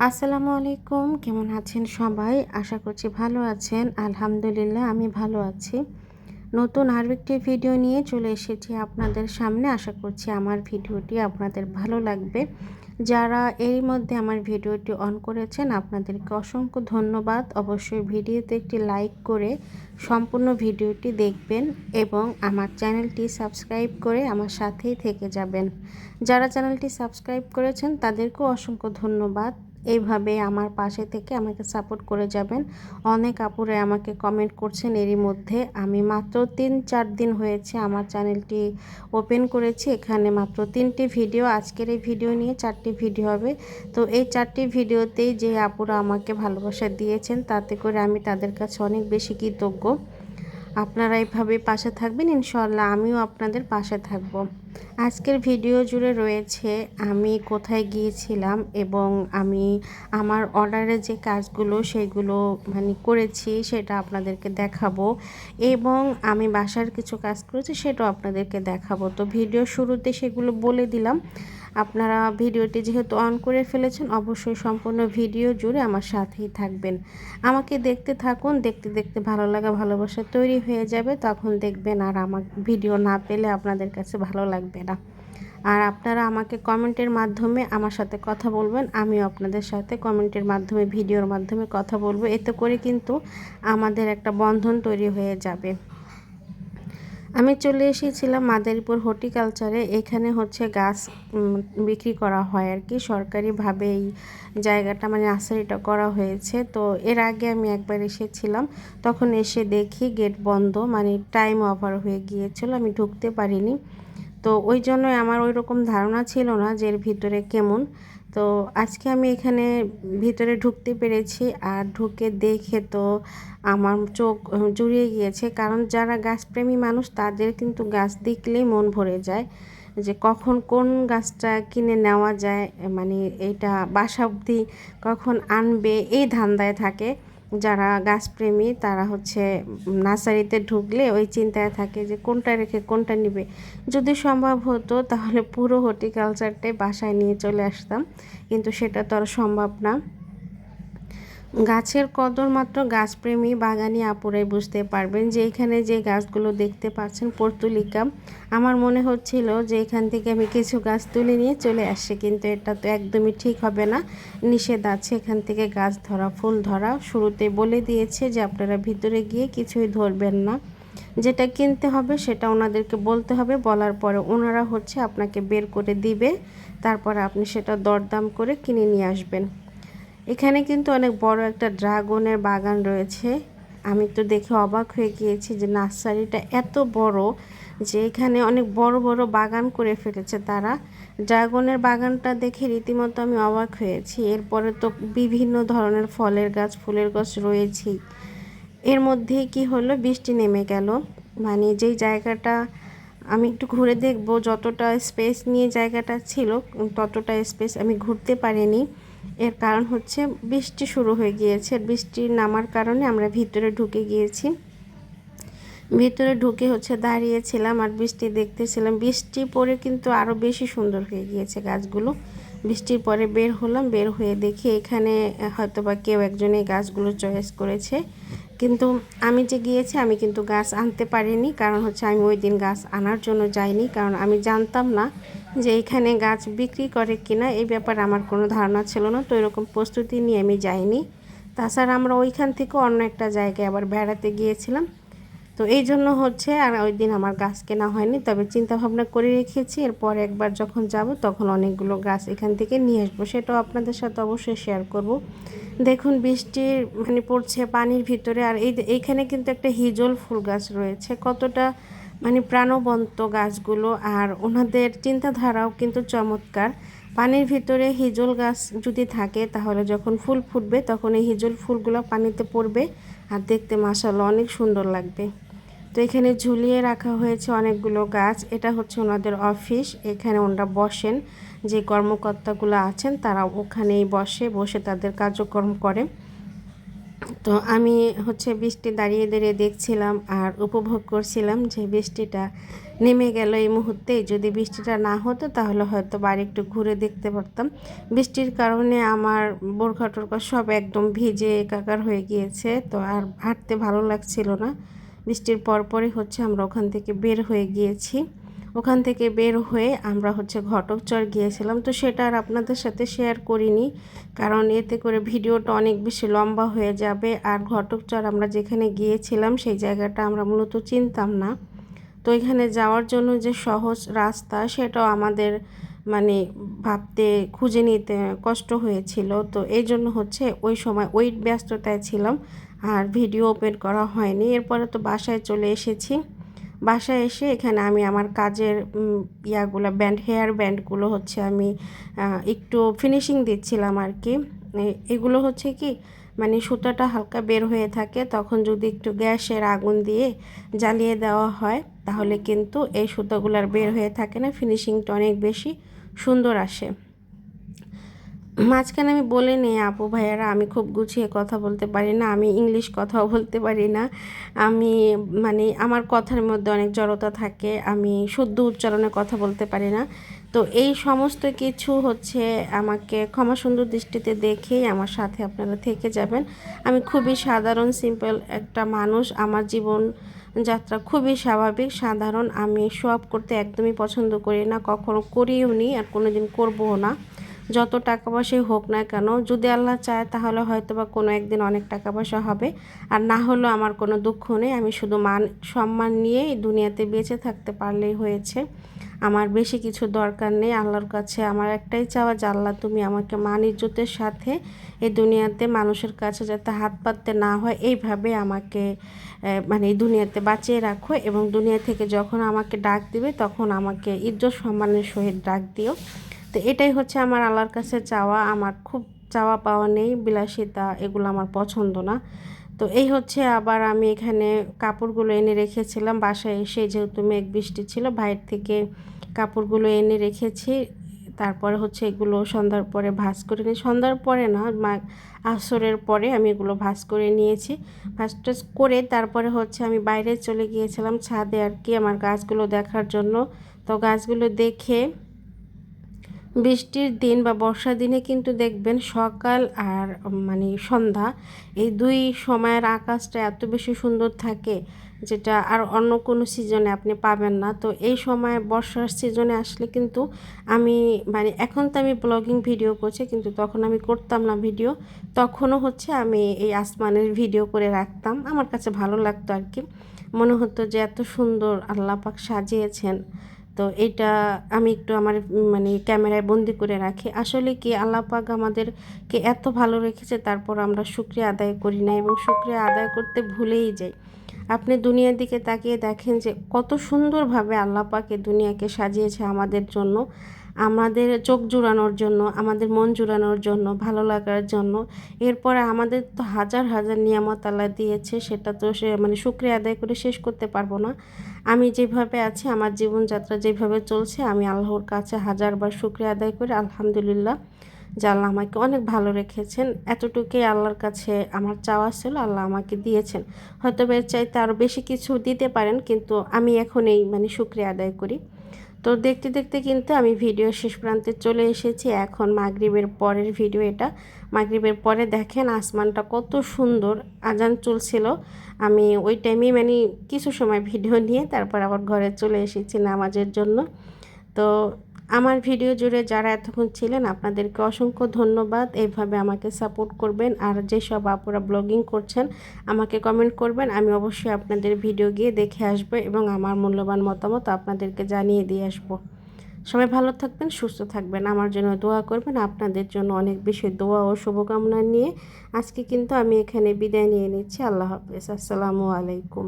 আসসালামু আলাইকুম। কেমন আছেন সবাই? আশা করছি ভালো আছেন। আলহামদুলিল্লাহ আমি ভালো আছি। নতুন আরও একটি ভিডিও নিয়ে চলে এসেছি আপনাদের সামনে। আশা করছি আমার ভিডিওটি আপনাদের ভালো লাগবে। যারা এরই মধ্যে আমার ভিডিওটি অন করেছেন আপনাদেরকে অসংখ্য ধন্যবাদ। অবশ্যই ভিডিওতে একটি লাইক করে সম্পূর্ণ ভিডিওটি দেখবেন এবং আমার চ্যানেলটি সাবস্ক্রাইব করে আমার সাথেই থেকে যাবেন। যারা চ্যানেলটি সাবস্ক্রাইব করেছেন তাদেরকেও অসংখ্য ধন্যবাদ। এইভাবে আমার পাশে থেকে আমাকে সাপোর্ট করে যাবেন। অনেক আপুরে আমাকে কমেন্ট করছেন এরই মধ্যে। আমি মাত্র ৩-৪ দিন হয়েছে আমার চ্যানেলটি ওপেন করেছি। এখানে মাত্র ৩টি ভিডিও, আজকের এই ভিডিও নিয়ে 4টি ভিডিও হবে। তো এই 4টি ভিডিওতেই যে আপুরা আমাকে ভালোবাসা দিয়েছেন তাতে করে আমি তাদের কাছে অনেক বেশি কৃতজ্ঞ। আপনারা এইভাবে পাশে থাকবেন, ইনশাআল্লাহ আমিও আপনাদের পাশে থাকব। আজকের ভিডিও জুড়ে রয়েছে আমি কোথায় গিয়েছিলাম এবং আমি আমার অর্ডারে যে কাজগুলো সেগুলো করেছি সেটা আপনাদেরকে দেখাবো এবং আমি বাসার কিছু কাজ করেছি সেটাও আপনাদেরকে দেখাবো। তো ভিডিও শুরুতে সেগুলো বলে দিলাম। আপনারা ভিডিওটি যেহেতু অন করে ফেলেছেন অবশ্যই সম্পূর্ণ ভিডিও জুড়ে আমার সাথেই থাকবেন। আমাকে দেখতে থাকুন, দেখতে দেখতে ভালো লাগা ভালোবাসা তৈরি হয়ে যাবে। তখন দেখবেন আর আমার ভিডিও না পেলে আপনাদের কাছে ভালো লাগবে না। আর আপনারা আমাকে কমেন্টের মাধ্যমে আমার সাথে কথা বলবেন, আমিও আপনাদের সাথে কমেন্টের মাধ্যমে ভিডিওর মাধ্যমে কথা বলবো। এতে করে কিন্তু আমাদের একটা বন্ধন তৈরি হয়ে যাবে। আমি চলে এসেছিলাম মাদারীপুর হর্টিকালচারে। এখানে হচ্ছে গাছ বিক্রি করা হয় আর কি, সরকারিভাবে এই জায়গাটা নার্সারিটা করা হয়েছে। তো এর আগে আমি একবার এসেছিলাম, তখন এসে দেখি গেট বন্ধ, টাইম ওভার হয়ে গিয়েছিল, আমি ঢুকতে পারিনি। তো ওই জন্য আমার ওই রকম ধারণা ছিল না যে এর ভিতরে কেমন। তো আজকে আমি এখানে ভিতরে ঢুকতে পেরেছি আর ঢুকে দেখে তো আমার চোখ জুড়িয়ে গিয়েছে। কারণ যারা গাছপ্রেমী মানুষ তাদের কিন্তু গাছ দেখলেই মন ভরে যায়, যে কখন কোন গাছটা কিনে নেওয়া যায়, এইটা বাসা অবধি কখন আনবে এই ধান্দায় থাকে। যারা গাছপ্রেমী তারা হচ্ছে নার্সারিতে ঢুকলে ওই চিন্তায় থাকে যে কোনটা রেখে কোনটা নিবে। যদি সম্ভব হতো তাহলে পুরো হর্টিকালচারটাই বাসায় নিয়ে চলে আসতাম, কিন্তু সেটা তো আর সম্ভব না। গাছের কদর মাত্র গাছপ্রেমী বাগানি আপুরাই বুঝতে পারবেন। যে এখানে যে গাছগুলো দেখতে পাচ্ছেন পর্তুলিকা, আমার মনে হচ্ছিল যে এখান থেকে আমি কিছু গাছ তুলে নিয়ে চলে আসছি, কিন্তু এটা তো একদমই ঠিক হবে না, নিষেধ আছে এখান থেকে গাছ ধরা ফুল ধরা। শুরুতে বলে দিয়েছে যে আপনারা ভিতরে গিয়ে কিছুই ধরবেন না, যেটা কিনতে হবে সেটা ওনাদেরকে বলতে হবে, বলার পরে ওনারা হচ্ছে আপনাকে বের করে দিবে, তারপরে আপনি সেটা দরদাম করে কিনে নিয়ে আসবেন। এখানে কিন্তু অনেক বড় একটা ড্রাগনের বাগান রয়েছে। আমি তো দেখে অবাক হয়ে গিয়েছি যে নার্সারিটা এত বড়, যে এখানে অনেক বড় বড় বাগান করে ফেলেছে তারা। ড্রাগনের বাগানটা দেখে রীতিমতো আমি অবাক হয়েছি। এরপরে তো বিভিন্ন ধরনের ফলের গাছ ফুলের গাছ রয়েছেই। এর মধ্যেই কি হলো, বৃষ্টি নেমে গেল। যেই জায়গাটা আমি একটু ঘুরে দেখব, যতটা স্পেস নিয়ে জায়গাটা ছিল ততটা স্পেস আমি ঘুরতে পারিনি। এর কারণ হচ্ছে বৃষ্টি শুরু হয়ে গিয়েছে। বৃষ্টি নামার কারণে আমরা ভিতরে ঢুকে গিয়েছি। ভিতরে ঢুকে হচ্ছে দাঁড়িয়েছিলাম আর বৃষ্টি দেখতেছিলাম। বৃষ্টি পরে কিন্তু আরও বেশি সুন্দর হয়ে গিয়েছে গাছগুলো। বৃষ্টির পরে বের হলাম, বের হয়ে দেখি এখানে হয়তোবা কেউ একজন এই গাছগুলো চয়েস করেছে, কিন্তু আমি যে গিয়েছি আমি কিন্তু গাছ আনতে পারিনি। কারণ হচ্ছে আমি ওই দিন গাছ আনার জন্য যাইনি, কারণ আমি জানতাম না যে এখানে গাছ বিক্রি করে কিনা, এই ব্যাপারে আমার কোনো ধারণা ছিল না। তো এরকম প্রস্তুতি নিয়ে আমি যাইনি। তাছাড়া আমরা ওইখান থেকে অন্য একটা জায়গায় আবার বেড়াতে গিয়েছিলাম। তো এই জন্য হচ্ছে আর ওই দিন আমার গাছ কেনা হয়নি। তবে চিন্তা ভাবনা করে রেখেছি এরপর একবার যখন যাব তখন অনেকগুলো গাছ এখান থেকে নিয়ে আসবো, সেটাও আপনাদের সাথে অবশ্যই শেয়ার করব। দেখুন বৃষ্টির পড়ছে পানির ভিতরে, আর এইখানে কিন্তু একটা হিজল ফুল গাছ রয়েছে। কতটা প্রাণবন্ত গাছগুলো, আর ওনাদের চিন্তাধারাও কিন্তু চমৎকার। পানির ভিতরে হিজল গাছ যদি থাকে তাহলে যখন ফুল ফুটবে তখন এই হিজল ফুলগুলো পানিতে পড়বে আর দেখতে মাশাআল্লাহ অনেক সুন্দর লাগবে। তো এখানে ঝুলিয়ে রাখা হয়েছে অনেকগুলো গাছ। এটা হচ্ছে ওনাদের অফিস, এখানে ওনারা বসেন, যে কর্মকর্তাগুলো আছেন তারা ওখানেই বসে তাদের কার্যক্রম করে। তো আমি হচ্ছে বৃষ্টি দাঁড়িয়ে দাঁড়িয়ে দেখছিলাম আর উপভোগ করছিলাম যে বৃষ্টিটা নেমে গেল এই মুহূর্তে। যদি বৃষ্টিটা না হতো তাহলে হয়তো বাড়ি একটু ঘুরে দেখতে পারতাম। বৃষ্টির কারণে আমার বোরখা টোরখা সব একদম ভিজে একাকার হয়ে গিয়েছে, তো আর হাঁটতে ভালো লাগছিল না। বৃষ্টির পরপরই হচ্ছে আমরা ওখান থেকে বের হয়ে গিয়েছি। ওখান থেকে বের হয়ে আমরা হচ্ছে ঘটকচর গিয়েছিলাম, তো সেটা আর আপনাদের সাথে শেয়ার করিনি, কারণ এতে করে ভিডিওটা অনেক বেশি লম্বা হয়ে যাবে। আর ঘটকচর আমরা যেখানে গিয়েছিলাম সেই জায়গাটা আমরা মূলত চিনতাম না, তো এখানে যাওয়ার জন্য যে সহজ রাস্তা সেটাও আমাদের মানে ভাবতে খুঁজে নিতে কষ্ট হয়েছিল। তো এই জন্য হচ্ছে ওই সময় ওই ব্যস্ততায় ছিলাম আর ভিডিও ওপেন করা হয়নি। এরপরে তো বাসায় চলে এসেছি। বাসায় এসে এখানে আমি আমার কাজের ইয়াগুলো হেয়ার ব্যান্ডগুলো হচ্ছে আমি একটু ফিনিশিং দিচ্ছিলাম আর কি। এগুলো হচ্ছে কি মানে সুতাটা হালকা বের হয়ে থাকে, তখন যদি একটু গ্যাসের আগুন দিয়ে জ্বালিয়ে দেওয়া হয় তাহলে কিন্তু এই সুতোগুলো আর বের হয়ে থাকে না, ফিনিশিংটা অনেক বেশি সুন্দর আসে। মাঝখানে আমি বলে নিই আপু ভাইয়ারা, আমি খুব গুছিয়ে কথা বলতে পারি না, আমি ইংলিশ কথাও বলতে পারি না, আমি মানে আমার কথার মধ্যে অনেক জড়তা থাকে, আমি শুদ্ধ উচ্চারণে কথা বলতে পারি না। তো এই সমস্ত কিছু হচ্ছে আমাকে ক্ষমা সুন্দর দৃষ্টিতে দেখেই আমার সাথে আপনারা থেকে যাবেন। আমি খুবই সাধারণ সিম্পল একটা মানুষ, আমার জীবন যাত্রা খুবই স্বাভাবিক সাধারণ। আমি শো অফ করতে একদমই পছন্দ করি না, কখনো করিও নি আর কোনো দিন করবও না। যত টাকা পয়সাই হোক না কেন, যদি আল্লাহ চায় তাহলে হয়তো বা কোনো একদিন অনেক টাকা পয়সা হবে, আর না হলেও আমার কোনো দুঃখ নেই। আমি শুধু মান সম্মান নিয়ে এই দুনিয়াতে বেঁচে থাকতে পারলেই হয়েছে, আমার বেশি কিছু দরকার নেই। আল্লাহর কাছে আমার একটাই চাওয়া যে আল্লাহ তুমি আমাকে মান ইজ্জতের সাথে এই দুনিয়াতে মানুষের কাছে যাতে হাত পাততে না হয় এইভাবে আমাকে মানে এই দুনিয়াতে বাঁচিয়ে রাখো, এবং দুনিয়া থেকে যখন আমাকে ডাক দিবে তখন আমাকে ইজ্জত সম্মানের সহিত ডাক দিও। তো এটাই হচ্ছে আমার আল্লাহর কাছে চাওয়া। আমার খুব চাওয়া পাওয়া নেই, বিলাসিতা এগুলো আমার পছন্দ না। তো এই হচ্ছে আবার আমি এখানে কাপড়গুলো এনে রেখেছিলাম বাসায় এসে, যেহেতু মেঘ বৃষ্টি ছিল বাইরে থেকে কাপড়গুলো এনে রেখেছি। তারপরে হচ্ছে এগুলো সন্ধ্যার পরে ভাঁজ করে নিই, সন্ধ্যার পরে না আসরের পরে আমি এগুলো ভাঁজ করে নিয়েছি। ভাঁজ টাজ করে তারপরে হচ্ছে আমি বাইরে চলে গিয়েছিলাম ছাদে আর কি আমার গাছগুলো দেখার জন্য। তো গাছগুলো দেখে, বৃষ্টির দিন বা বর্ষার দিনে কিন্তু দেখবেন সকাল আর মানে সন্ধ্যা এই দুই সময়ের আকাশটা এত বেশি সুন্দর থাকে, যেটা আর অন্য কোনো সিজনে আপনি পাবেন না। তো এই সময় বর্ষার সিজনে আসলে কিন্তু আমি মানে এখন তো আমি ব্লগিং ভিডিও করছি, কিন্তু তখন আমি করতাম না ভিডিও, তখনও হচ্ছে আমি এই আসমানের ভিডিও করে রাখতাম, আমার কাছে ভালো লাগতো আর কি। মনে হতো যে এত সুন্দর আল্লাহ পাক সাজিয়েছেন। তো এটা আমি একটু আমার মানে ক্যামেরায় বন্দি করে রাখি। আসলে কি আল্লাহ পাক আমাদেরকে এত ভালো রেখেছে, তারপর আমরা শুকরিয়া আদায় করি না এবং শুকরিয়া আদায় করতে ভুলেই যাই। আপনি দুনিয়ার দিকে তাকিয়ে দেখেন যে কত সুন্দরভাবে আল্লাহ পাক এই দুনিয়াকে সাজিয়েছে আমাদের জন্য, আমাদের চোখ জুড়ানোর জন্য, আমাদের মন জুড়ানোর জন্য, ভালো লাগার জন্য। এরপরে আমাদের তো হাজার হাজার নিয়ামত আল্লাহ দিয়েছে, সেটা তো সে মানে শুকরিয়া আদায় করে শেষ করতে পারবো না। আমি যেভাবে আছি, আমার জীবনযাত্রা যেভাবে চলছে, আমি আল্লাহর কাছে হাজারবার শুকরিয়া আদায় করি আলহামদুলিল্লাহ যে আল্লাহ আমাকে অনেক ভালো রেখেছেন। এতটুকুই আল্লাহর কাছে আমার চাওয়া ছিল, আল্লাহ আমাকে দিয়েছেন। হয়তো এর চাইতে আরও বেশি কিছু দিতে পারেন, কিন্তু আমি এখন এই মানে শুকরিয়া আদায় করি। তো দেখতে দেখতে কিন্তু আমি ভিডিও শেষ প্রান্তে চলে এসেছি। এখন মাগরিবের পরের ভিডিও এটা। মাগরিবের পরে দেখেন আসমানটা কত সুন্দর, আজান চলছিল। আমি ওই টাইমে মানে কিছু সময় ভিডিও নিয়ে তারপর আবার ঘরে চলে এসেছি নামাজের জন্য। তো আমার ভিডিও জুড়ে যারা এতক্ষণ ছিলেন আপনাদেরকে অসংখ্য ধন্যবাদ। এইভাবে আমাকে সাপোর্ট করবেন, আর যেসব আপুরা ব্লগিং করছেন আমাকে কমেন্ট করবেন, আমি অবশ্যই আপনাদের ভিডিও গিয়ে দেখে আসবো এবং আমার মূল্যবান মতামত আপনাদেরকে জানিয়ে দিয়ে আসবো। সবাই ভালো থাকবেন, সুস্থ থাকবেন, আমার জন্য দোয়া করবেন। আপনাদের জন্য অনেক বেশি দোয়া ও শুভকামনা নিয়ে আজকে কিন্তু আমি এখানে বিদায় নিয়ে নিচ্ছি। আল্লাহ হাফেজ, আসসালামু আলাইকুম।